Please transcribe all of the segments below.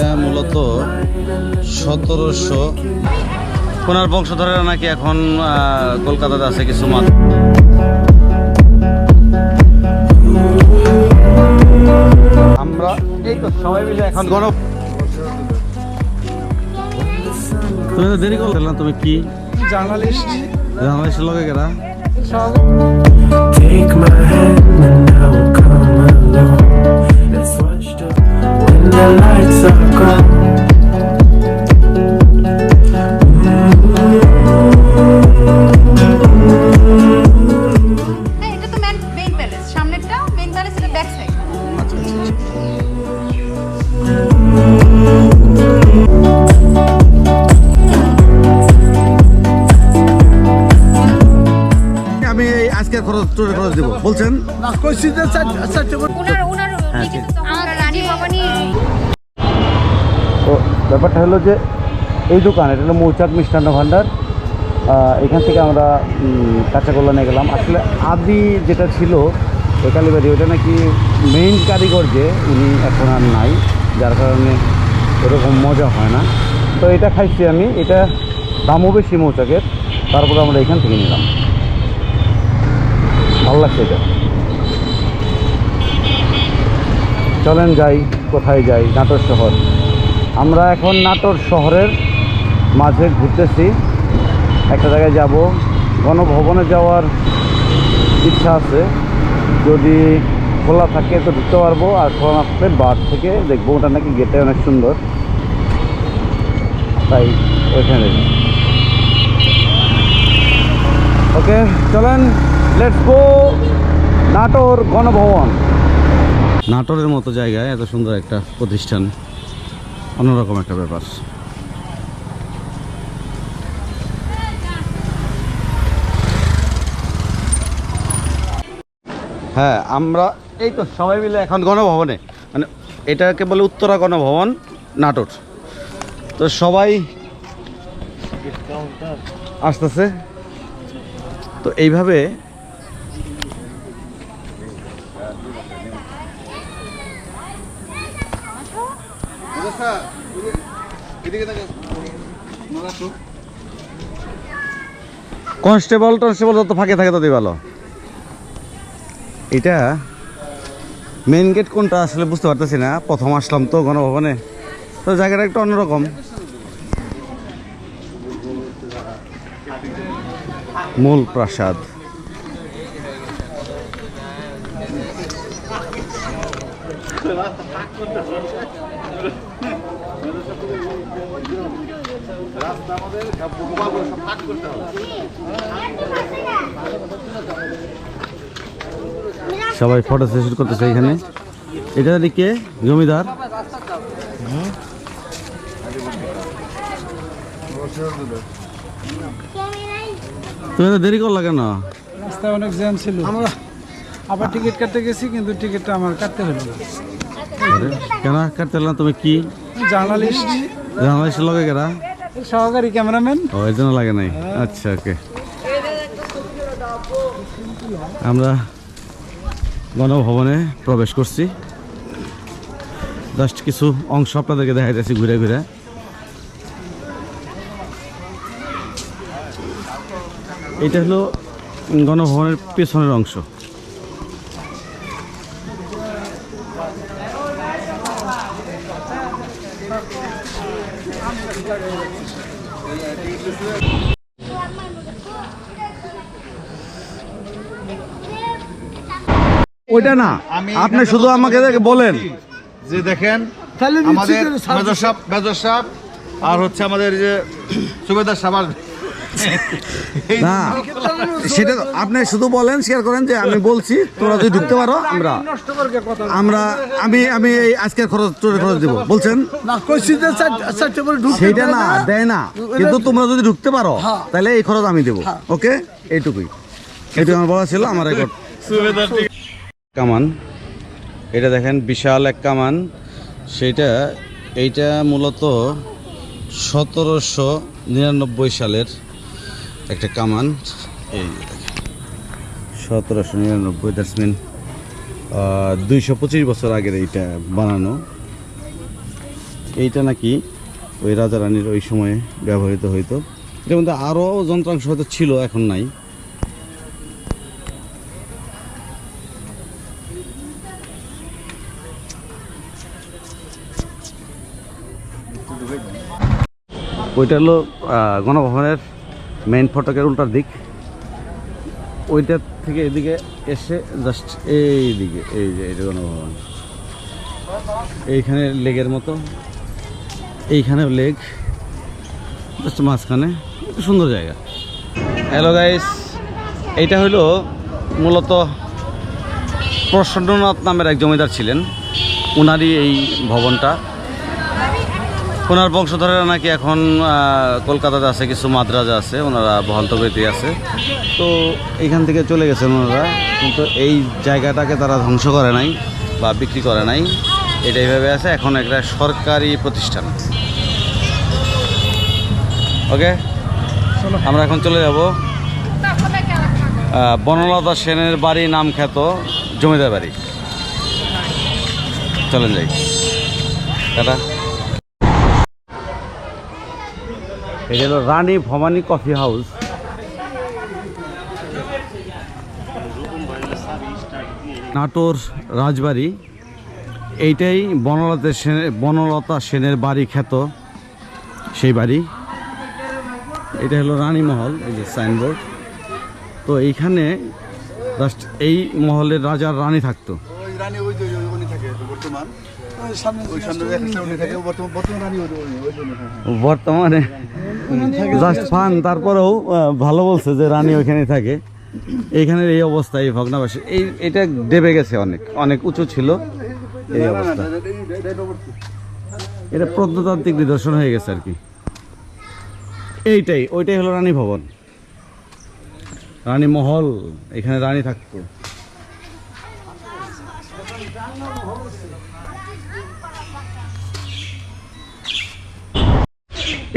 এটা মূলত 1700 ওনার বংশধরেরা নাকি এখন কলকাতাতে আছে কিছু মাত্র। আমরা এই তো সবাই মিলে এখন তুমি তো দেরি করলে না, তুমি কি জার্নালিস্টের লগে গেলা? Take my hand and now come along. Let's watch when the lights are gone. হ্যাঁ, এটা তো মেইন প্যালেস, সামনেরটা মেইন প্যালেস, এটা ব্যাক সাইড। আমি এই আজকের খরচ দিব বলছেন না, কইছি যে ওনার আমরা রানী ভবানী। তো ব্যাপারটা হলো যে এই দোকান, এটা হলো মৌচাক মিষ্টান্ন ভাণ্ডার। এখান থেকে আমরা কাঁচাগোল্লা নিয়ে গেলাম। আসলে আদি যেটা ছিল এই কালীবাড়ি, ওটা নাকি মেইন কারিগর যে উনি এখন আর নাই, যার কারণে এরকম মজা হয় না। তো এটা খাইছি আমি, এটা দামও বেশি মৌচাকের, তারপরে আমরা এখান থেকে নিলাম। ভালো লাগছে এটা। চলেন যাই, কোথায় যাই? নাটোর শহর। আমরা এখন নাটোর শহরের মাঝে ঘুরতেছি, একটা জায়গায় যাব। গণভবনে যাওয়ার ইচ্ছা আছে, যদি খোলা থাকে তো ঢুকতে পারবো, আর খোলা না থাকলে বার থেকে দেখবো। ওটা নাকি গেটে অনেক সুন্দর, তাই ওইখানে। ওকে চলেন, লেটস গো নাটোর গণভবন। নাটোরের মতো জায়গায় এত সুন্দর একটা প্রতিষ্ঠান, অন্যরকম একটা ব্যাপার। হ্যাঁ, আমরা এই তো সবাই মিলে এখন গণভবনে, মানে এটাকে বলে উত্তরা গণভবন নাটোর। তো সবাই আসতেছে, তো এইভাবে কনস্টেবল যত ফাঁকে থাকে ততই ভালো। এটা মেন গেট কোনটা আসলে বুঝতে পারতেছি না, প্রথম আসলাম তো গণভবনে, তো জায়গাটা একটু অন্যরকম। মূল প্রাসাদ। সবাই ফটো সেশন করতেছে এখানে। এটা দিকে জমিদার। তুমি তো দেরি করলা কেন? রাস্তায় অনেক জ্যাম ছিল, আমরা আবার টিকিট কাটতে গেছি, কিন্তু টিকিটটা আমার কাটতে হলো না। কেন কাটতে হলো না? তুমি কি জার্নালিস্টের লগে গেলা? সহকারী ক্যামেরাম্যান। ও, এর জন্য লাগে নাই। আচ্ছা, ওকে। আমরা গণভবনে প্রবেশ করছি, জাস্ট কিছু অংশ আপনাদেরকে দেখা যাচ্ছে ঘুরে ঘুরে। এটা হলো গণভবনের পেছনের অংশ। ওইটা না, আপনি শুধু আমাকে বলেন যে দেখেন আমাদের মেজর সাহেব আর হচ্ছে আমাদের যে সুবেদার সাহেব আসবে। না, সেটা আপনি শুধু বলেন, শেয়ার করেন যে আমি বলছি, তোমরা যদি ঢুকতে পারো আমরা আমি এই আজকের খরচ দিব বলছেন না, কইছি যে সেইটা না দেয় না, কিন্তু তোমরা যদি ঢুকতে পারো তাহলে এই খরচ আমি দেবো। ওকে, এইটুকুই আমার বলা ছিল। আমার রেকর্ড কামান, এটা দেখেন বিশাল এক কামান। এইটা মূলত 1799 সালের একটা কামান। এই 1799, দ্যাটস মিন 225 বছর আগের এইটা বানানো। এইটা নাকি ওই রাজা রানীর ওই সময়ে ব্যবহৃত হইতো। এটার মধ্যে আরও যন্ত্রাংশ হয়তো ছিল, এখন নাই। ওইটা হলো গণভবনের মেইন ফটকের উল্টার দিক। ওইটার থেকে এদিকে এসে জাস্ট এইদিকে এই যে এটা গণভবন, এইখানে লেগের মতো, এইখানে লেগ জাস্ট মাঝখানে, সুন্দর জায়গা। হ্যালো গাইস, এইটা হইল মূলত প্রসন্ননাথ নামের এক জমিদার ছিলেন, ওনারই এই ভবনটা। ওনার বংশধরেরা নাকি এখন কলকাতাতে আছে, কিছু মাদ্রাজে আছে, ওনারা বহলতগতিতে আছে। তো এইখান থেকে চলে গেছেন ওনারা, কিন্তু এই জায়গাটাকে তারা ধ্বংস করে নাই বা বিক্রি করে নাই, এটা এইভাবে আছে। এখন একটা সরকারি প্রতিষ্ঠান। ওকে, আমরা এখন চলে যাব বনলতা সেনের বাড়ি, নাম খ্যাত জমিদার বাড়ি। চলেন যাই, টাটা। এটা হলো রানী ভবানী কফি হাউস। নাটোর রাজবাড়ি, এইটাই বনলতা সেনের বাড়ি খ্যাত সেই বাড়ি। এটা হলো রানীমহল, এই যে সাইনবোর্ড। তো এইখানে জাস্ট এই মহলের রাজার রানী থাকতো। বর্তমানে জাস্ট ফান, তারপরেও ভালো বলছে যে রানী ওইখানে থাকে। এইখানের এই অবস্থা, এই ভগ্নাবশেষ, এটা দেবে গেছে, অনেক অনেক উঁচু ছিল এই অবস্থা। এটা প্রত্নতান্ত্রিক নিদর্শন হয়ে গেছে আর কি। ওইটাই হলো রানী ভবন, রানী মহল, এখানে রানী থাকতো।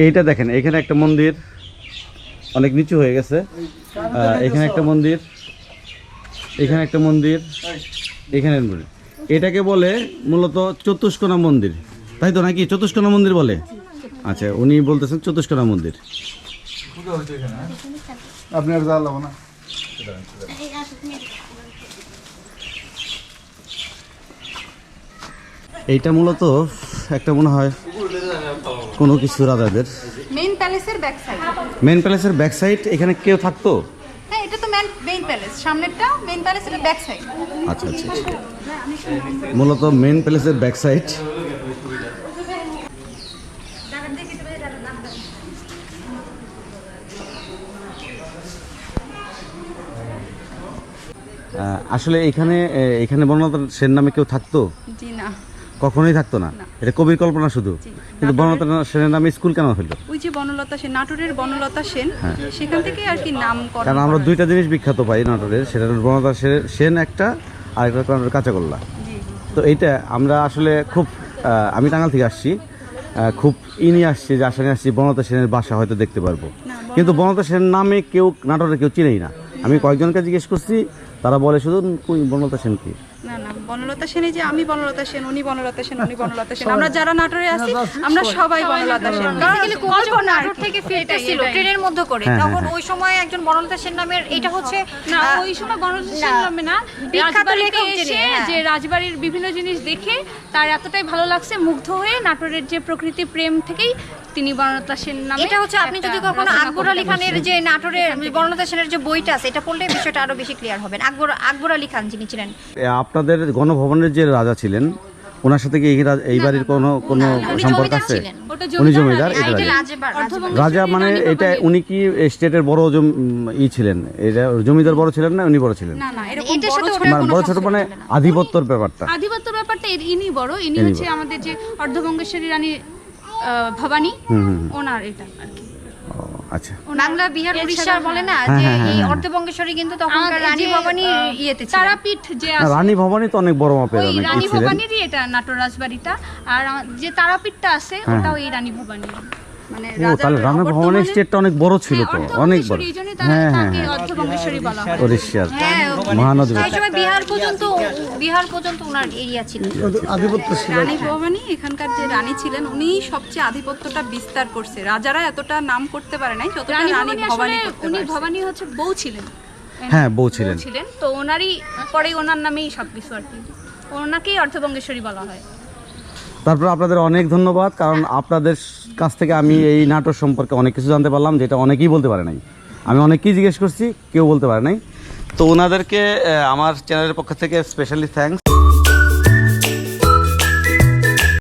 এইটা দেখেন, এখানে একটা মন্দির অনেক নিচু হয়ে গেছে, এখানে একটা মন্দির, এখানে একটা মন্দির, এখানে মন্দির। এটাকে বলে মূলত চতুষ্কোণা মন্দির, তাই তো নাকি? চতুষ্কোণা মন্দির বলে। আচ্ছা, উনি বলতেছেন চতুষ্কোণা মন্দির। আপনি আর যা লাগবো না। এইটা মূলত একটা মনে হয় কোনো কিছু রাজাদের মেইন প্যালেসের ব্যাক সাইড। মেন প্যালেসের ব্যাক সাইড। এখানে কেউ থাকতো? হ্যাঁ, এটা তো মেইন প্যালেস, সামনেরটা মেইন প্যালেস, এটা ব্যাক সাইড। আচ্ছা আচ্ছা, মূলত মেন প্যালেসের ব্যাক সাইড। আসলে এখানে বনলতা সেন নামে কেউ থাকতো? জি না, কখনোই থাকতো না, এটা কবির কল্পনা শুধু। কিন্তু বনলতা সেনের নামে স্কুল কেন হলো? ওই যে বনলতা সেন, নাটোরের বনলতা সেন, সেখান থেকে আর কি নাম করা। কারণ আমরা দুইটা জিনিস বিখ্যাত পাই নাটোরের, সেটা হলো বনলতা সেন একটা, আর একটা হলো কাঁচাগোল্লা। তো এইটা আমরা আসলে খুব, আমি টাঙ্গাইল থেকে আসছি, খুব নিয়ে আসছি যে আশা নিয়ে আসছি বনলতা সেনের বাসা হয়তো দেখতে পারবো। কিন্তু বনলতা সেন নামে কেউ নাটোরে কেউ চিনেই না। আমি কয়েকজনকে জিজ্ঞেস করছি, তারা বলে শুধু বনলতা সেন কি। না না, বনলতা সেন, এই যে আমি বনলতা সেন, উনি বনলতা সেন, উনি বনলতা সেন, আমরা যারা নাটোরে আছি আমরা সবাই বনলতা সেন। কারণ নাটোর থেকে ফিরতেছিল ট্রেনের মধ্যে করে, তখন ওই সময় একজন বনলতা সেন নামের, এটা হচ্ছে না, ওই সময় বনলতা সেন নামে না, রাজবাড়িতে এসে যে রাজবাড়ির বিভিন্ন জিনিস দেখে তার এতটাই ভালো লাগছে, মুগ্ধ হয়ে নাটোরের যে প্রকৃতি প্রেম থেকেই তিনি বনলতা সেন নামে। এটা হচ্ছে, আপনি যদি কখনো আকবর আলী খানের যে নাটোরের বনলতা সেনের যে বইটা আছে, এটা পড়লে বিষয়টা আরো বেশি ক্লিয়ার হবে। আকবর আলী খান যিনি ছিলেন, আপনাদের গণভবনের যে রাজা ছিলেন, ওনার সাথে কি এই বাড়ির কোনো সম্পর্ক আছে? উনি জমিদার, এটা রাজা মানে এটা উনি কি স্টেটের বড় ছিলেন? এটা জমিদার বড় ছিলেন না উনি বড় ছিলেন? না না, এরকম এটার সাথে বড় ছোট মানে আধিপত্যর ব্যাপারটা, আধিপত্যের ব্যাপারটা ইনি বড়, ইনি হচ্ছে আমাদের যে অর্ধবঙ্গেশ্বরী রানী ভবানী, ওনার এটা আর কি। আচ্ছা, বাংলা, বিহার, উড়িষ্যা বলে না যে এই অর্ধবঙ্গেশ্বরী, কিন্তু তখনকার রানী ভবানী ইয়েতে ছিল। তারাপীঠ যে আছে, রানী ভবানী তো অনেক বড় মাপের, ওই অনেক রানী ছিলেন। ভবানীরই এটা নাটোর রাজবাড়িটা, আর যে তারাপীঠটা আছে ওটাও এই রানী ভবানী। মানে ও তাহলে রানা ভবানী স্টেটটা অনেক বড় ছিল তো, অনেক বড়। এই জন্যই হ্যাঁ হ্যাঁ তাকে হ্যাঁ, অর্ধবঙ্গেশ্বরী বলা হয়। ওড়িশার হ্যাঁ মহানদী। সেই সময় বিহার পর্যন্ত ওনার এরিয়া ছিল। আধিপত্য ছিল। রানী ভবানী এখানকার যে রানী ছিলেন উনি সবচেয়ে আধিপত্যটা বিস্তার করছে, রাজারা এতটা নাম করতে পারে নাই যতটা রানী রানী ভবানী ভবানী আসলে করতে উনি পারছে। ভবানী হচ্ছে বউ ছিলেন। হ্যাঁ বউ ছিলেন। তো ওনারই পরে ওনার নামেই সবকিছু আর কি, ওনাকেই অর্ধবঙ্গেশ্বরী বলা হয়। তারপর আপনাদের অনেক ধন্যবাদ, কারণ আপনাদের কাছ থেকে আমি এই নাটক সম্পর্কে অনেক কিছু জানতে পারলাম, যেটা অনেকেই বলতে পারে নাই। আমি অনেককেই জিজ্ঞেস করছি, কেউ বলতে পারে নাই। তো ওনাদেরকে আমার চ্যানেলের পক্ষ থেকে স্পেশালি থ্যাঙ্কস।